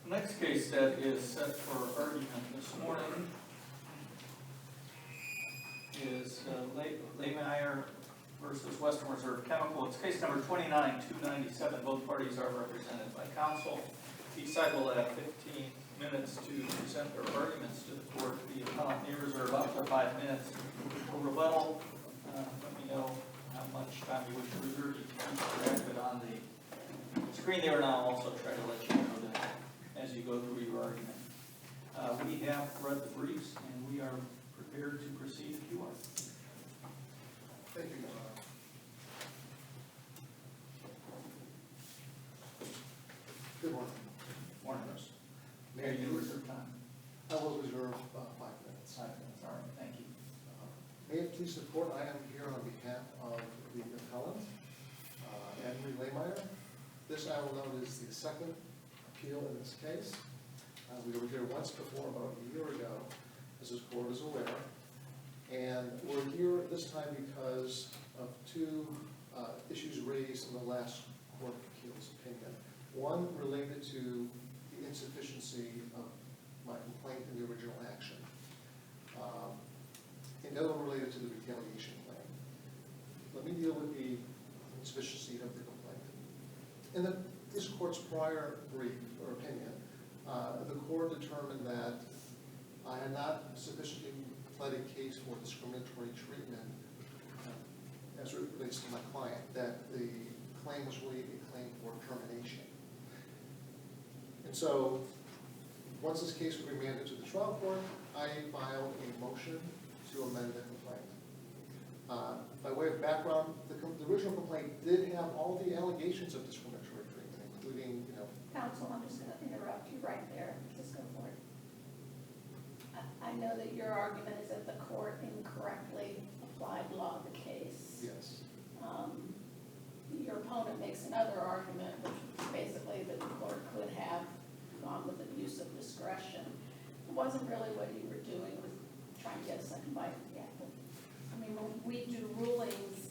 The next case that is set for argument this morning is Lehmier versus Western Reserve Chemical. It's case number 29-297. Both parties are represented by counsel. Each side will have 15 minutes to present their arguments to the court. The appellant may reserve up to 5 minutes for rebuttal. Let me know how much time you wish to reserve. You can correct it on the screen there, and I'll also try to let you know that as you go through your argument. We have read the briefs, and we are prepared to proceed if you are. Thank you, Your Honor. Good morning. Morning, Russ. May you reserve time? I will reserve 5 minutes. 5 minutes, all right, thank you. May it please the court, I am here on behalf of the appellant, AnnMarie Lehmier. This, I will note, is the second appeal in this case. We were here once before, about a year ago, as this court is aware. And we're here this time because of two issues raised in the last Court of Appeals opinion. One related to the insufficiency of my complaint in the original action. And the other one related to the retaliation claim. Let me deal with the insufficiency of the complaint. In this court's prior brief or opinion, the court determined that I had not sufficiently pled a case for discriminatory treatment as it relates to my client, that the claim was really a claim for termination. And so, once this case was remanded to the trial court, I filed a motion to amend the complaint. By way of background, the original complaint did have all the allegations of discriminatory treatment, including, Counsel, I'm just going to interrupt you right there. Just go for it. I know that your argument is that the court incorrectly applied law to the case. yes. Your opponent makes another argument, which is basically that the court could have gone with abuse of discretion. It wasn't really what you were doing, was trying to get a second bite of the apple. I mean, when we do rulings,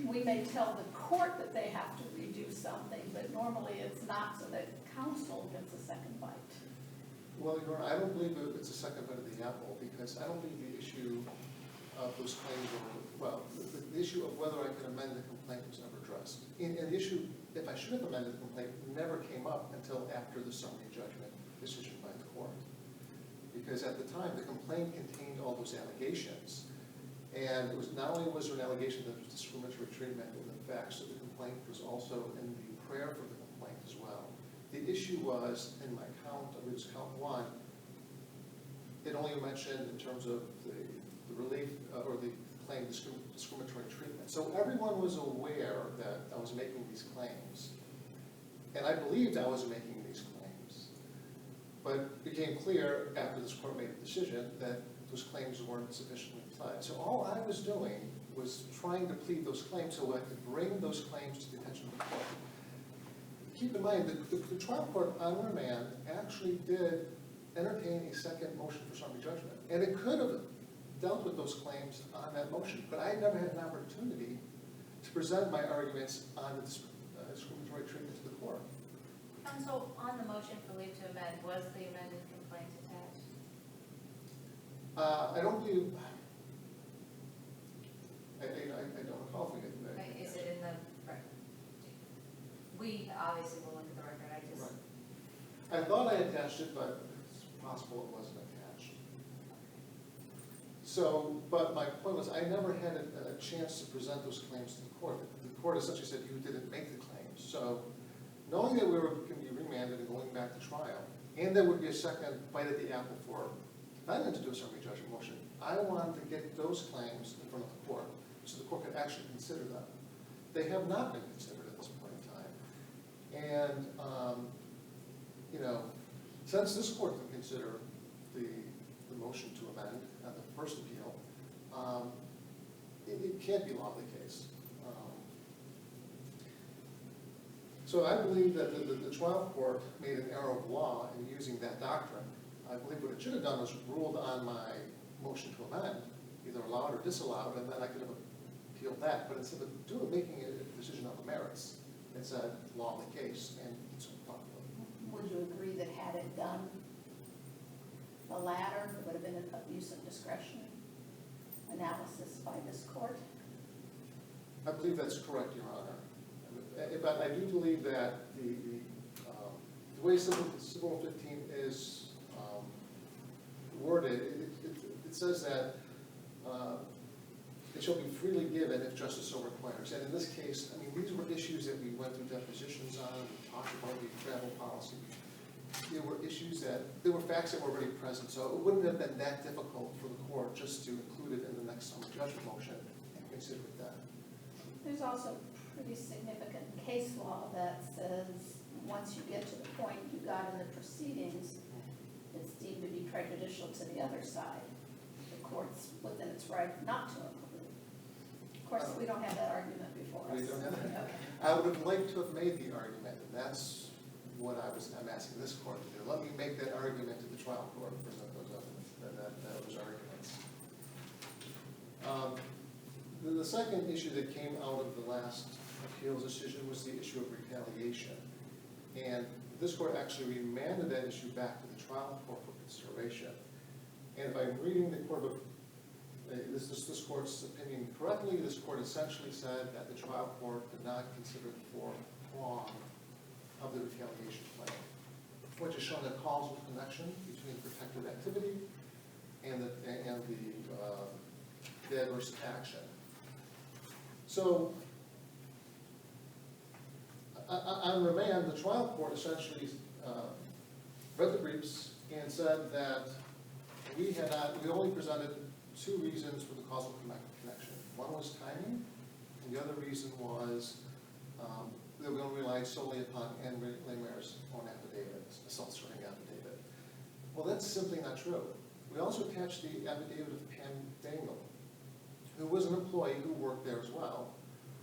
we may tell the court that they have to redo something, but normally it's not, so that counsel gets a second bite. Well, Your Honor, I don't believe that it's a second bite of the apple, because I don't think the issue of those claims were, the issue of whether I could amend the complaint was never addressed. And the issue, if I should have amended the complaint, never came up until after the summary judgment decision by the court. Because at the time, the complaint contained all those allegations. And it was, not only was there an allegation that there was discriminatory treatment in the facts of the complaint, was also in the prayer for the complaint as well. The issue was, in my count, I believe it was count 1, it only mentioned in terms of the relief or the claim discriminatory treatment. So everyone was aware that I was making these claims. And I believed I was making these claims. But it became clear after this court made a decision that those claims weren't sufficiently pled. So all I was doing was trying to plead those claims so I could bring those claims to the attention of the court. Keep in mind, the trial court on remand actually did entertain a second motion for summary judgment. And it could have dealt with those claims on that motion, but I never had an opportunity to present my arguments on the discriminatory treatment to the court. Counsel, on the motion for leave to amend, was the amended complaint attached? I don't believe, I don't recall if we did. Okay, is it in the record? We obviously will look at the record, I just. Right. I thought I attached it, but it's possible it wasn't attached. So, but my point was, I never had a chance to present those claims to the court. The court essentially said you didn't make the claims. So, knowing that we were going to be remanded and going back to trial, and there would be a second bite at the apple for defendant to do a summary judgment motion, I wanted to get those claims in front of the court so the court could actually consider them. They have not been considered at this point in time. And, since this court can consider the motion to amend at the first appeal, it can't be law of the case. So I believe that the trial court made an error of law in using that doctrine. I believe what it should have done was ruled on my motion to amend, either allowed or disallowed, and then I could have appealed that. But instead of making a decision on the merits, it said law of the case, and it's popular. Would you agree that had it done the latter, it would have been an abuse of discretion analysis by this court. I believe that's correct, Your Honor. But I do believe that the way Civil 15 is worded, it says that it shall be freely given if justice so requires. And in this case, I mean, these were issues that we went through depositions on, we talked about the travel policy. There were issues there were facts that were already present, so it wouldn't have been that difficult for the court just to include it in the next summary judgment motion and consider it that. There's also pretty significant case law that says, once you get to the point you got in the proceedings, it's deemed to be prejudicial to the other side. The court's within its right not to include. Of course, we don't have that argument before us. We don't have that. Okay. I would have liked to have made the argument, and that's what I'm asking this court to do. Let me make that argument to the trial court and present those arguments. The second issue that came out of the last appeals decision was the issue of retaliation. And this court actually remanded that issue back to the trial court for consideration. And if I'm reading the court of this court's opinion correctly, this court essentially said that the trial court did not consider the fourth prong of the retaliation claim, which is showing a causal connection between protected activity and the adverse action. So, on remand, the trial court essentially read the briefs and said that we only presented two reasons for the causal connection. One was timing, and the other reason was that we only relied solely upon AnnMarie Lehmier's own affidavit, a self-serving affidavit. Well, that's simply not true. We also attached the affidavit of Pam Dangle, who was an employee who worked there as well,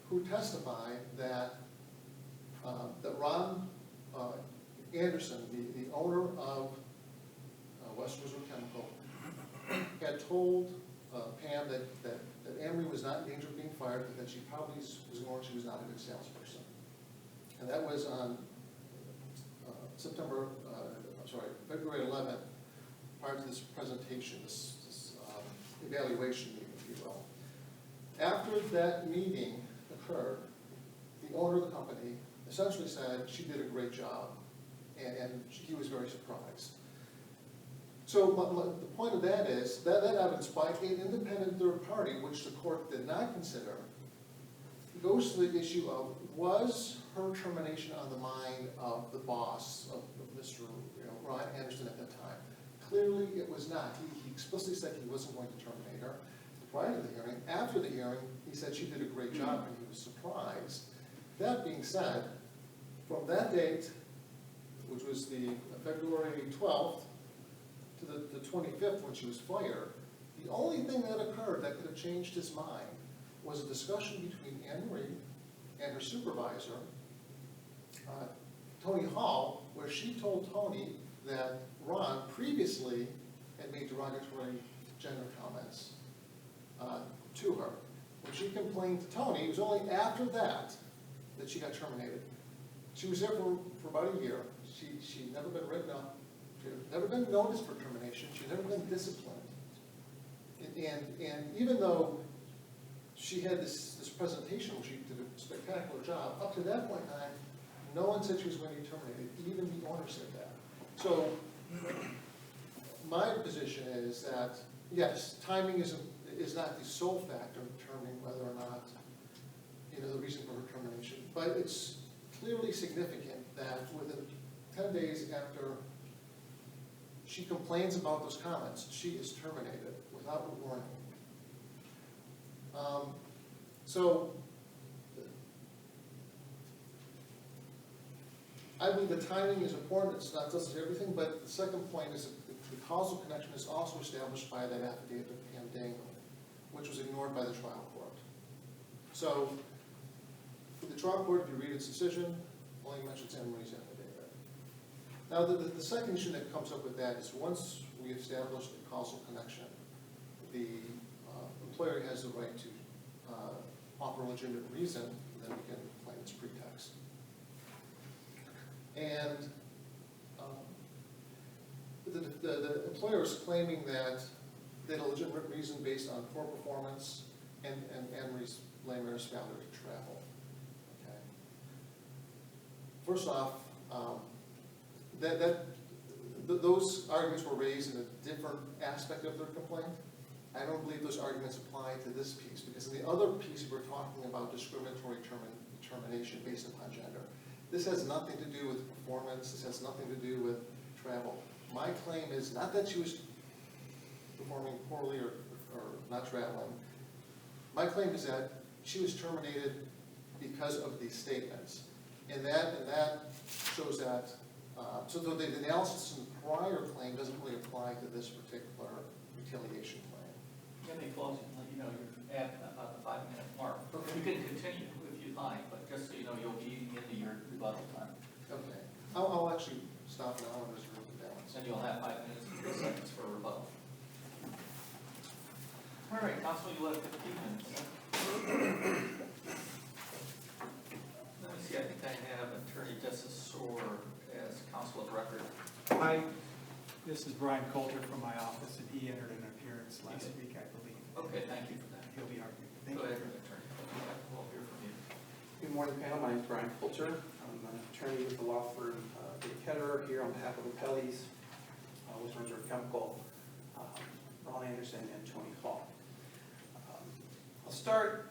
who testified that Ron Anderson, the owner of West Resort Chemical, had told Pam that AnnMarie was not in danger of being fired, but that she probably was ignored, she was not a good salesperson. And that was on February 11th, prior to this presentation, this evaluation meeting, if you will. After that meeting occurred, the owner of the company essentially said she did a great job, and he was very surprised. So the point of that is that evidence by an independent third party, which the court did not consider, goes to the issue of, was her termination on the mind of the boss of Mr. Ron Anderson at that time? Clearly it was not. He explicitly said he wasn't going to terminate her prior to the hearing. After the hearing, he said she did a great job and he was surprised. That being said, from that date, which was the February 12th, to the 25th when she was fired, the only thing that occurred that could have changed his mind was a discussion between AnnMarie and her supervisor, Tony Hall, where she told Tony that Ron previously had made derogatory gender comments to her. When she complained to Tony, it was only after that she got terminated. She was there for about a year. She'd never been written up. She had never been noticed for termination. She'd never been disciplined. And even though she had this presentation where she did a spectacular job, up to that point in time, no one said she was going to be terminated. Even the owner said that. So my position is that, yes, timing is not the sole factor in determining whether or not, the reason for her termination, but it's clearly significant that within 10 days after she complains about those comments, she is terminated without a warning. So I believe the timing is important. It's not just everything, but the second point is that the causal connection is also established by that affidavit of Pam Dangle, which was ignored by the trial court. So for the trial court, if you read its decision, only mentions AnnMarie's affidavit. Now, the second issue that comes up with that is once we establish the causal connection, the employer has the right to offer a legitimate reason, then we can claim its pretext. And the employer is claiming that they had a legitimate reason based on poor performance and AnnMarie's Lehmier's failure to travel. Okay. First off, those arguments were raised in a different aspect of their complaint. I don't believe those arguments apply to this piece, because in the other piece we're talking about discriminatory termination based upon gender. This has nothing to do with performance, this has nothing to do with travel. My claim is not that she was performing poorly or not traveling. My claim is that she was terminated because of these statements. And that shows that, so the analysis in the prior claim doesn't really apply to this particular retaliation claim. Let me close and let you know you're at about the 5-minute mark. Okay. You can continue if you'd like, but just so you know, you'll be into your rebuttal time. Okay. I'll actually stop now and reserve the balance. Then you'll have 5 minutes and 3 seconds for rebuttal. All right, counsel, you'll have 15 minutes. Let me see, I think I have Attorney Justice Soar as counsel of record. Hi, this is Brian Coulter from my office, and he entered an appearance last week, I believe. Okay, thank you for that. He'll be arguing. Thank Go you. ahead, Attorney. We'll hear from you. Good morning, panel. My name is Brian Fulcher. I'm an attorney with the law firm Ketterer here on behalf of Appellees, Western Reserve Chemical, Ron Anderson, and Tony Hall. I'll start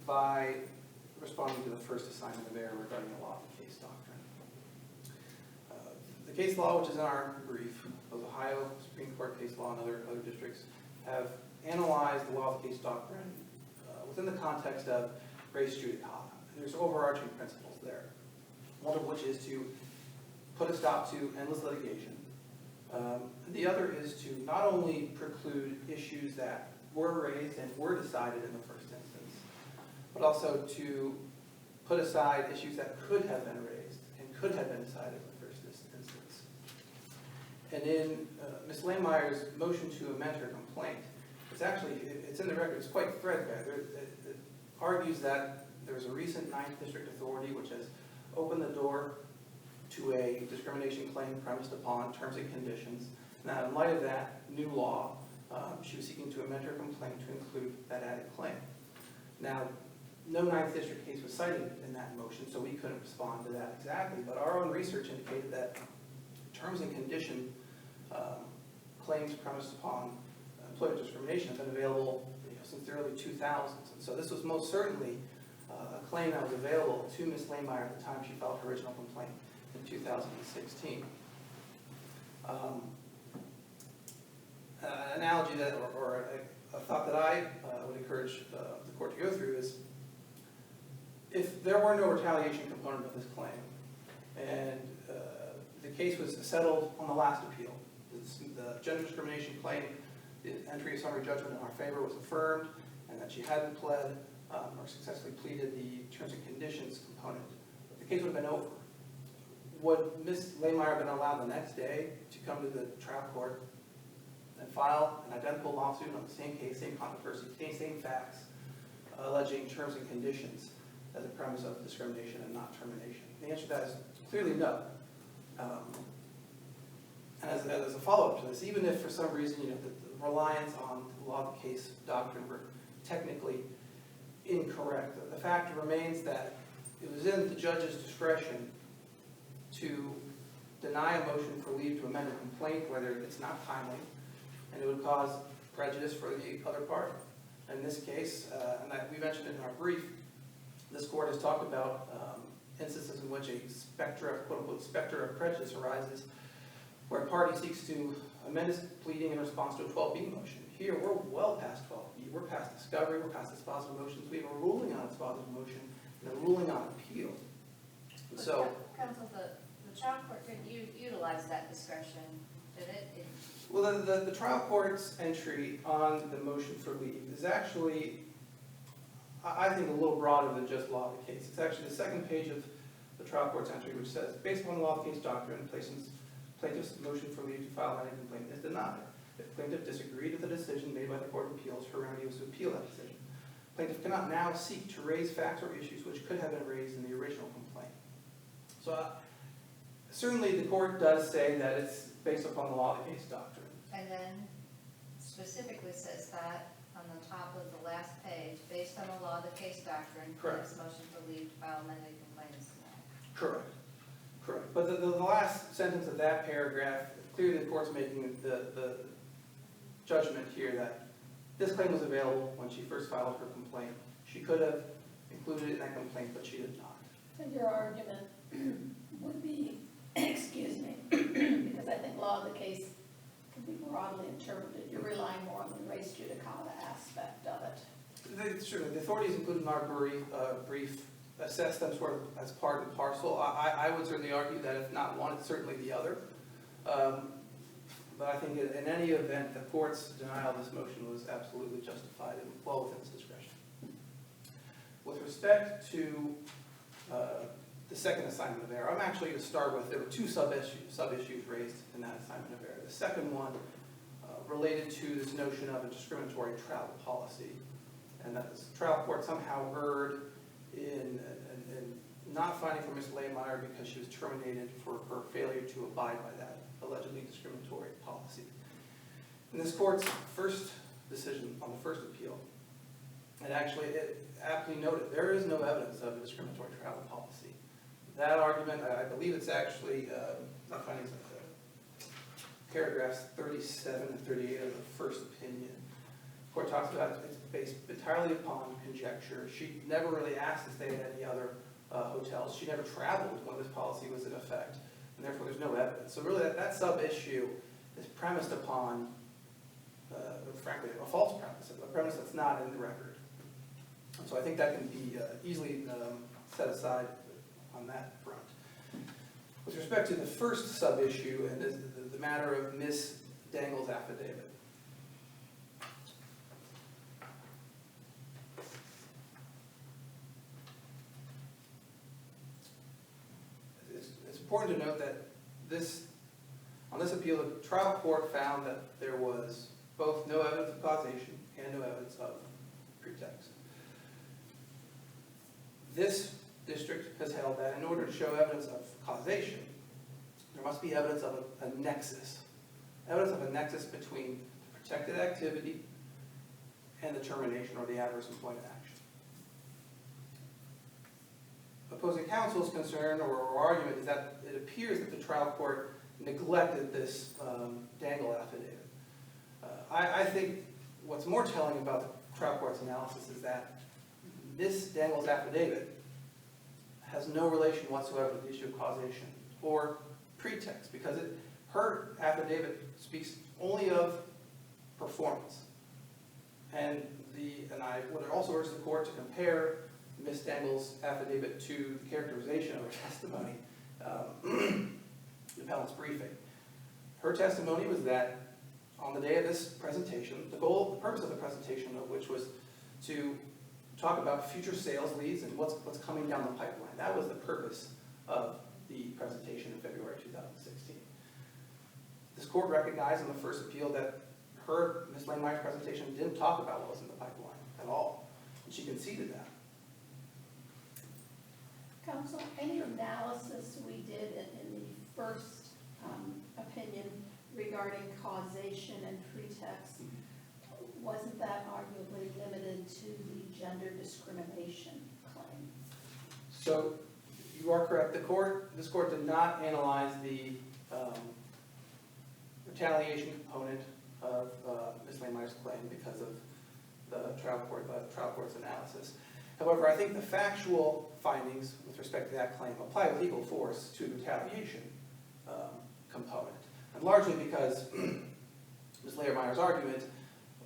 by responding to the first assignment of error regarding the law of the case doctrine. The case law, which is in our brief, both Ohio Supreme Court case law and other districts, have analyzed the law of the case doctrine within the context of res judicata. There's overarching principles there, one of which is to put a stop to endless litigation. The other is to not only preclude issues that were raised and were decided in the first instance, but also to put aside issues that could have been raised and could have been decided in the first instance. And in Ms. Lehmier's motion to amend her complaint, it's in the record, it's quite threadbare. It argues that there's a recent 9th District authority which has opened the door to a discrimination claim premised upon terms and conditions. Now, in light of that new law, she was seeking to amend her complaint to include that added claim. Now, no 9th District case was cited in that motion, so we couldn't respond to that exactly, but our own research indicated that terms and condition claims premised upon employment discrimination have been available since the early 2000s. And so this was most certainly a claim that was available to Ms. Lehmier at the time she filed her original complaint in 2016. An analogy that, or a thought that I would encourage the court to go through is, if there were no retaliation component of this claim, and the case was settled on the last appeal, the gender discrimination claim, the entry of summary judgment in our favor was affirmed, and that she hadn't pled or successfully pleaded the terms and conditions component, the case would have been over. Would Ms. Lehmier have been allowed the next day to come to the trial court and file an identical lawsuit on the same case, same controversy, same facts, alleging terms and conditions as a premise of discrimination and not termination? The answer to that is clearly no. And as a follow-up to this, even if for some reason the reliance on the law of the case doctrine were technically incorrect, the fact remains that it was in the judge's discretion to deny a motion for leave to amend a complaint, whether it's not timely, and it would cause prejudice for the other party. In this case, and that we mentioned in our brief, this court has talked about instances in which a quote-unquote, specter of prejudice arises, where a party seeks to amend its pleading in response to a 12B motion. Here, we're well past 12B. We're past discovery, we're past dispositive motions. We have a ruling on a dispositive motion and a ruling on appeal. So, Counsel, the trial court didn't utilize that discretion, did it? well, the trial court's entry on the motion for leave is actually, I think, a little broader than just law of the case. It's actually the second page of the trial court's entry, which says, based upon the law of the case doctrine, plaintiff's motion for leave to file any complaint is denied. If plaintiff disagreed with the decision made by the Court of Appeals, her remedy was to appeal that decision. Plaintiff cannot now seek to raise facts or issues which could have been raised in the original complaint. So certainly the court does say that based upon the law of the case doctrine. And then specifically says that on the top of the last page, based on the law of the case doctrine, Correct. plaintiff's motion for leave to file amended complaint is denied. Correct. Correct. But the last sentence of that paragraph, clearly the court's making the judgment here that this claim was available when she first filed her complaint. She could have included it in that complaint, but she did not. And your argument would be, excuse me, because I think law of the case can be broadly interpreted, you're relying more on the res judicata aspect of it. Sure, the authorities included in our brief assess them sort of as part and parcel. I would certainly argue that if not one, it's certainly the other. But I think in any event, the court's denial of this motion was absolutely justified and well within its discretion. With respect to the second assignment of error, I'm actually going to start with, there were two sub-issues raised in that assignment of error. The second one related to this notion of a discriminatory travel policy, and that the trial court somehow erred in not finding for Ms. Lehmier because she was terminated for her failure to abide by that allegedly discriminatory policy. In this court's first decision on the first appeal, it aptly noted there is no evidence of a discriminatory travel policy. That argument, I believe it's actually, not findings of paragraphs 37 and 38 of the first opinion. The court talks about it's based entirely upon conjecture. She never really asked to stay at any other hotels. She never traveled when this policy was in effect, and therefore there's no evidence. So really that sub-issue is premised upon, frankly, a false premise, a premise that's not in the record. And so I think that can be easily set aside on that front. With respect to the first sub-issue, and the matter of Ms. Dangle's affidavit, it's important to note that on this appeal, the trial court found that there was both no evidence of causation and no evidence of pretext. This district has held that in order to show evidence of causation, there must be evidence of a nexus. Evidence of a nexus between the protected activity and the termination or the adverse employment action. Opposing counsel's concern or argument is that it appears that the trial court neglected this Dangle affidavit. I think what's more telling about the trial court's analysis is that this Dangle's affidavit has no relation whatsoever to the issue of causation or pretext, because her affidavit speaks only of performance. And I would also urge the court to compare Ms. Dangle's affidavit to the characterization of her testimony, the appellant's briefing. Her testimony was that on the day of this presentation, the purpose of the presentation of which was to talk about future sales leads and what's coming down the pipeline. That was the purpose of the presentation in February 2016. This court recognized in the first appeal that Ms. Lehmier's presentation didn't talk about what was in the pipeline at all, and she conceded that. Counsel, any analysis we did in the first opinion regarding causation and pretext, wasn't that arguably limited to the gender discrimination claim? So you are correct. This court did not analyze the retaliation component of Ms. Lehmier's claim because of the trial court's analysis. However, I think the factual findings with respect to that claim apply with equal force to the retaliation component, and largely because Ms. Lehmier's argument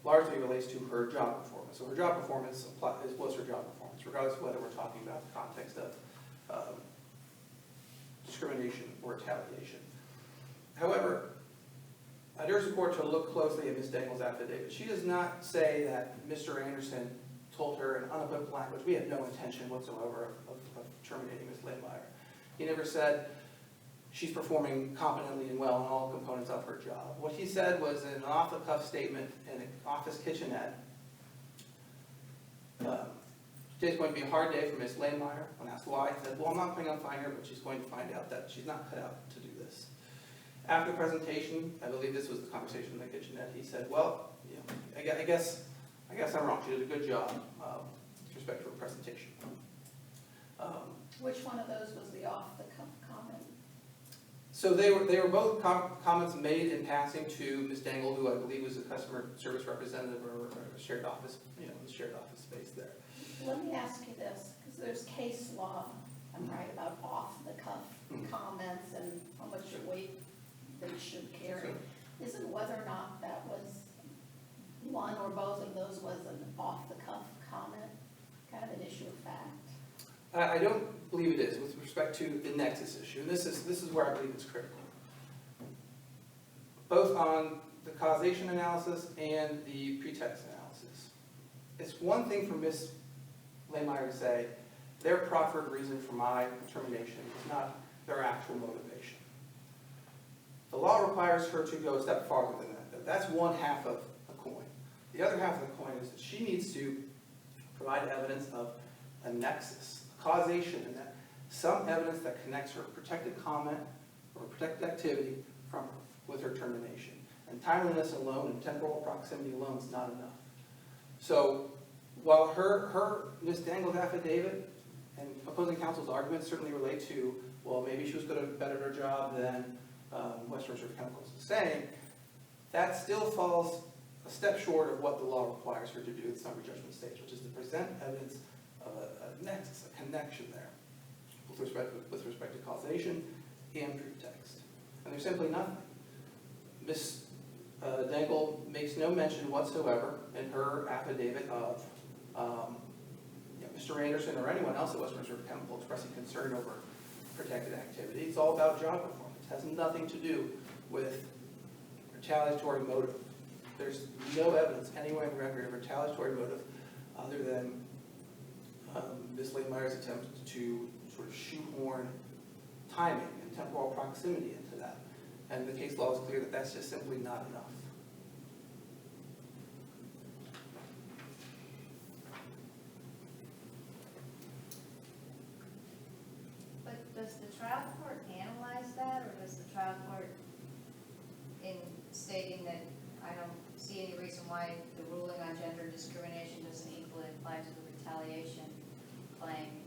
largely relates to her job performance. So her job performance was her job performance, regardless of whether we're talking about the context of discrimination or retaliation. However, I'd urge the court to look closely at Ms. Dangle's affidavit. She does not say that Mr. Anderson told her in unequivocal language, we had no intention whatsoever of terminating Ms. Lehmier. He never said she's performing competently and well in all components of her job. What he said was in an off-the-cuff statement in an office kitchenette, today's going to be a hard day for Ms. Lehmier. When asked why, he said, well, I'm not planning on firing her, but she's going to find out that she's not cut out to do this. After the presentation, I believe this was the conversation in the kitchenette, he said, well, you know, I guess I'm wrong, she did a good job with respect to her presentation. Which one of those was the off-the-cuff comment? So they were both comments made in passing to Ms. Dangle, who I believe was a customer service representative or a shared office, you know, the shared office space there. Let me ask you this, because there's case law, I'm right, about off-the-cuff comments and how much weight they should carry. Isn't whether or not that was one or both of those was an off-the-cuff comment kind of an issue of fact? I don't believe it is with respect to the nexus issue, and this is where I believe it's critical. Both on the causation analysis and the pretext analysis. It's one thing for Ms. Lehmier to say, their proffered reason for my termination is not their actual motivation. The law requires her to go a step farther than that. That's one half of a coin. The other half of the coin is that she needs to provide evidence of a nexus, causation, and that some evidence that connects her protected comment or protected activity with her termination. And timeliness alone and temporal proximity alone is not enough. So while Ms. Dangle's affidavit and opposing counsel's arguments certainly relate to, well, maybe she was going to better her job than Western Reserve Chemicals is saying, that still falls a step short of what the law requires her to do at the summary judgment stage, which is to present evidence of a nexus, a connection there, with respect to causation and pretext. And there's simply nothing. Ms. Dangle makes no mention whatsoever in her affidavit of Mr. Anderson or anyone else at Western Reserve Chemical expressing concern over protected activity. It's all about job performance. It has nothing to do with retaliatory motive. There's no evidence anywhere in the record of retaliatory motive other than Ms. Lehmier's attempt to sort of shoehorn timing and temporal proximity into that. And the case law is clear that that's just simply not enough. But does the trial court analyze that, or does the trial court, in stating that I don't see any reason why the ruling on gender discrimination doesn't equally apply to the retaliation claim,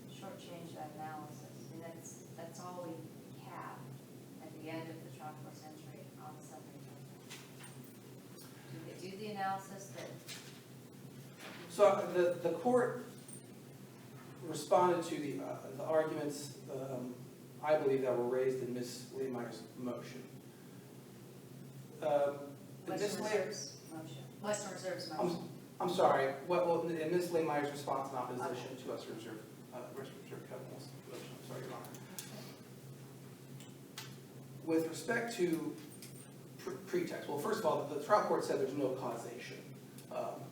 shortchange that analysis? I mean, that's all we have at the end of the trial court's entry on the summary judgment. Do they do the analysis that? So the court responded to the arguments, I believe, that were raised in Ms. Lehmier's motion. Western Reserve's motion. Western Reserve's motion. I'm sorry. Well, in Ms. Lehmier's response in opposition to Western Reserve Chemicals motion. I'm sorry, Your Honor. With respect to pretext, well, first of all, the trial court said there's no causation.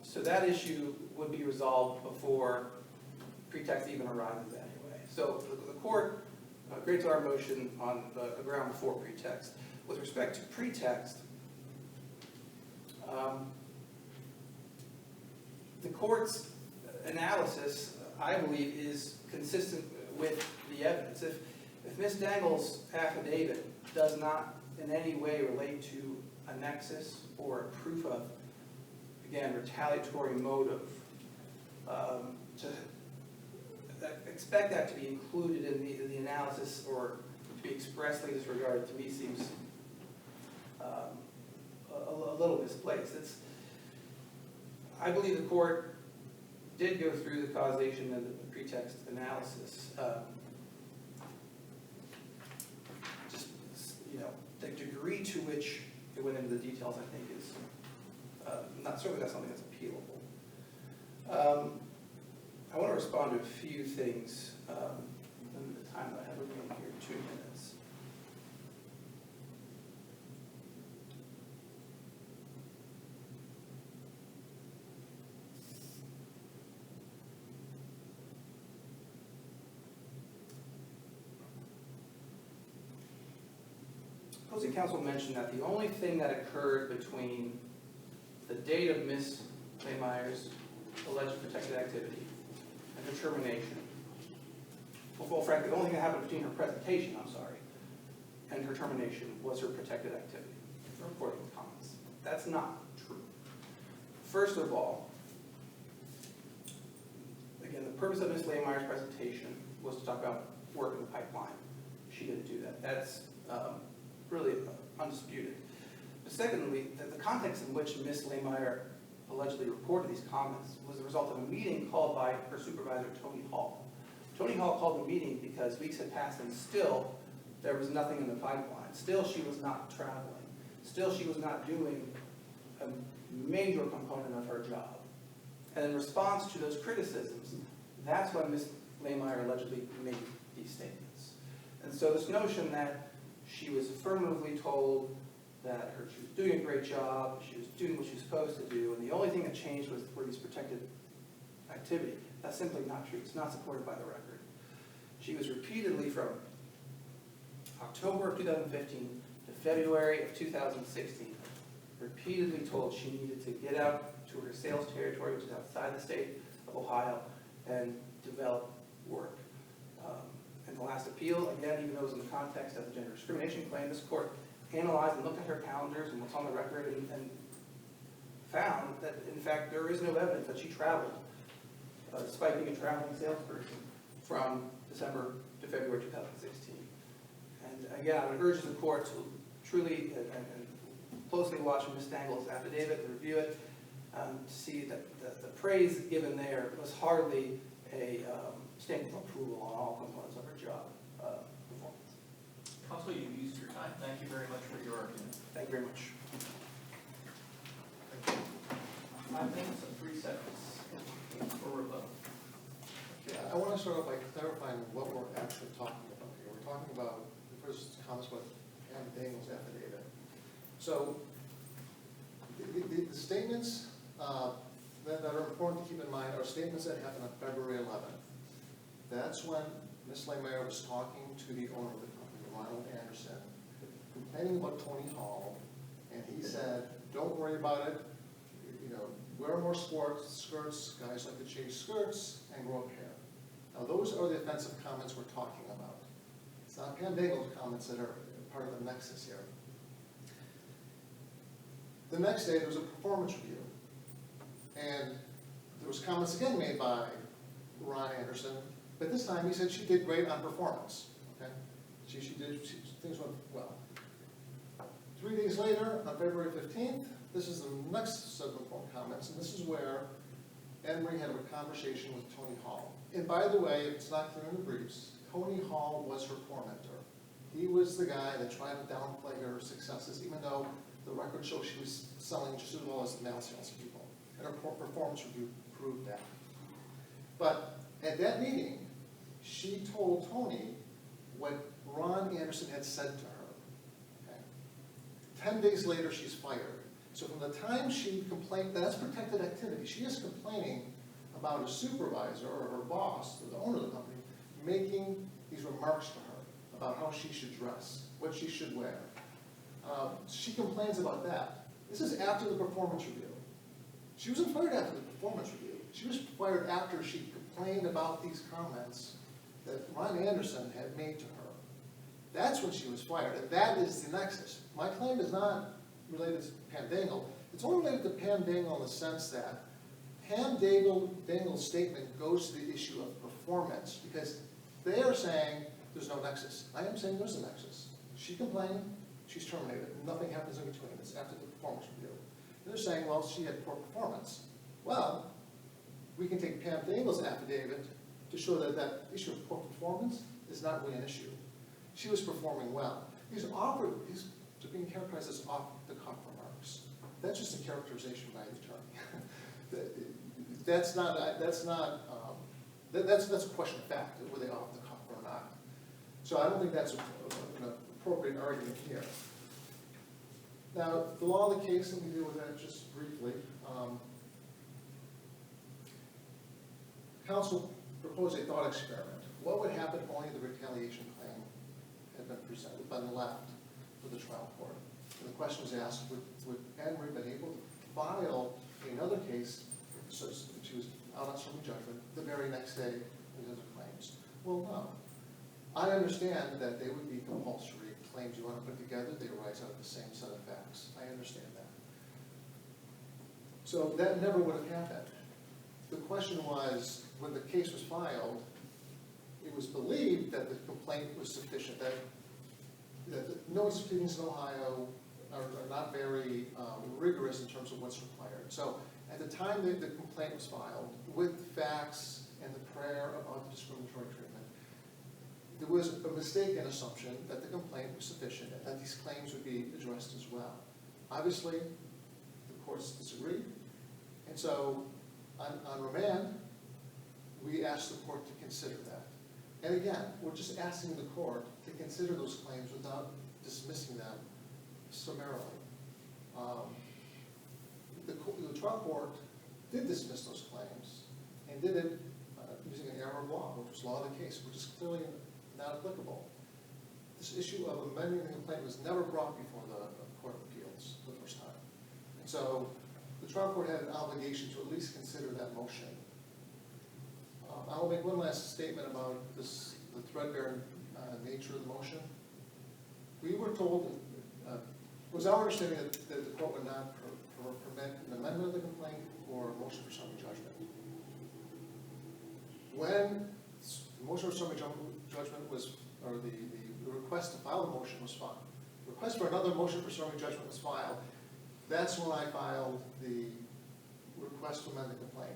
So that issue would be resolved before pretext even arises anyway. So the court grades our motion on the ground before pretext. With respect to pretext, the court's analysis, I believe, is consistent with the evidence. If Ms. Dangle's affidavit does not in any way relate to a nexus or a proof of, again, retaliatory motive, to expect that to be included in the analysis or to be expressly disregarded, to me seems a little misplaced. I believe the court did go through the causation and the pretext analysis. Just, the degree to which it went into the details, I think, is certainly not something that's appealable. I want to respond to a few things in the time that I have remaining here, 2 minutes. Opposing counsel mentioned that the only thing that occurred between the date of Ms. Lehmier's alleged protected activity and her termination, well, frankly, the only thing that happened between her presentation, and her termination was her protected activity, reporting comments. That's not true. First of all, again, the purpose of Ms. Lehmeyer's presentation was to talk about work in the pipeline. She didn't do that. That's really undisputed. But secondly, the context in which Ms. Lehmier allegedly reported these comments was the result of a meeting called by her supervisor, Tony Hall. Tony Hall called the meeting because weeks had passed and still there was nothing in the pipeline. Still she was not traveling. Still she was not doing a major component of her job. And in response to those criticisms, that's when Ms. Lehmier allegedly made these statements. And so this notion that she was affirmatively told that she was doing a great job, she was doing what she was supposed to do, and the only thing that changed were these protected activity. That's simply not true. It's not supported by the record. She was repeatedly, from October of 2015 to February of 2016, repeatedly told she needed to get out to her sales territory, which is outside the state of Ohio, and develop work. In the last appeal, again, even though it was in the context of the gender discrimination claim, this court analyzed and looked at her calendars and what's on the record and found that, in fact, there is no evidence that she traveled, despite being a traveling salesperson, from December to February 2016. And again, I would urge the court to truly and closely watch Ms. Stangle's affidavit, to review it, to see that the praise given there was hardly a stamp of approval on all components of her job performance. Counsel, you've used your time. Thank you very much for your argument. Thank you very much. 5 minutes and 3 seconds for rebuttal. Yeah, I want to start off by clarifying what we're actually talking about here. We're talking about, the first comments about Ann Daniel's affidavit. So, the statements that are important to keep in mind are statements that happened on February 11th. That's when Ms. Lehmier was talking to the owner of the company, Ronald Anderson, complaining about Tony Hall, and he said, don't worry about it, you know, wear more skirts, guys like to change skirts, and grow up hair. Now those are the offensive comments we're talking about. It's not Pam Daigel's comments that are part of the nexus here. The next day there was a performance review, and there was comments again made by Ron Anderson, but this time he said she did great on performance. Okay, things went well. 3 days later, on February 15th, this is the next set of important comments, and this is where AnnMarie had a conversation with Tony Hall. And by the way, it's not clear in the briefs, Tony Hall was her tormentor. He was the guy that tried to downplay her successes, even though the record shows she was selling just as well as the male salespeople. And her performance review proved that. But at that meeting, she told Tony what Ron Anderson had said to her. Okay? 10 days later, she's fired. So from the time she complained, that's protected activity. She is complaining about a supervisor or her boss, or the owner of the company, making these remarks to her about how she should dress, what she should wear. She complains about that. This is after the performance review. She wasn't fired after the performance review. She was fired after she complained about these comments that Ron Anderson had made to her. That's when she was fired, and that is the nexus. My claim is not related to Pam Daigle. It's only related to Pam Daigle in the sense that Pam Daigle's statement goes to the issue of performance, because they are saying there's no nexus. I am saying there's a nexus. She complained, she's terminated. Nothing happens in between. It's after the performance review. They're saying, well, she had poor performance. Well, we can take Pam Daigle's affidavit to show that that issue of poor performance is not really an issue. She was performing well. These are being characterized as off-the-cuff remarks. That's just a characterization by the attorney. That's a question of fact, were they off-the-cuff or not. So I don't think that's an appropriate argument here. Now, the law of the case, let me deal with that just briefly. Counsel proposed a thought experiment. What would happen if only the retaliation claim had been presented, been left for the trial court? And the question was asked, would AnnMarie been able to file another case, so she was out on summary judgment, the very next day with other claims? Well, no. I understand that they would be compulsory claims you want to put together, they arise out of the same set of facts. I understand that. So that never would have happened. The question was, when the case was filed, it was believed that the complaint was sufficient, that the notice proceedings in Ohio are not very rigorous in terms of what's required. So at the time that the complaint was filed, with facts and the prayer about the discriminatory treatment, there was a mistaken assumption that the complaint was sufficient and that these claims would be addressed as well. Obviously, the courts disagreed, and so on remand, we asked the court to consider that. And again, we're just asking the court to consider those claims without dismissing them summarily. The trial court did dismiss those claims and did it using an error of law, which was law of the case, which is clearly not applicable. This issue of amending the complaint was never brought before the Court of Appeals for the first time. And so the trial court had an obligation to at least consider that motion. I will make one last statement about this, the threadbare nature of the motion. We were told, it was our understanding that the court would not permit an amendment of the complaint or a motion for summary judgment. When the motion for summary judgment was, or the request to file a motion was filed, the request for another motion for summary judgment was filed, that's when I filed the request to amend the complaint.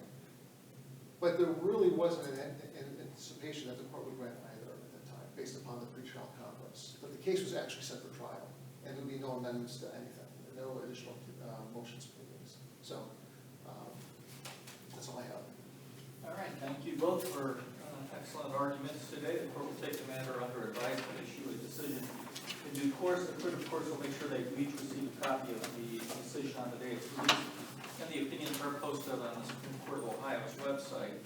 But there really wasn't an anticipation that the court would grant either at that time, based upon the pretrial conference. But the case was actually set for trial, and there would be no amendments to anything, no additional motions for these. So that's all I have. All right, thank you both for excellent arguments today. The court will take the matter under advisement, issue a decision in due course. The court, of course, will make sure they each receive a copy of the decision on the day it's released. And the opinions are posted on the Supreme Court of Ohio's website.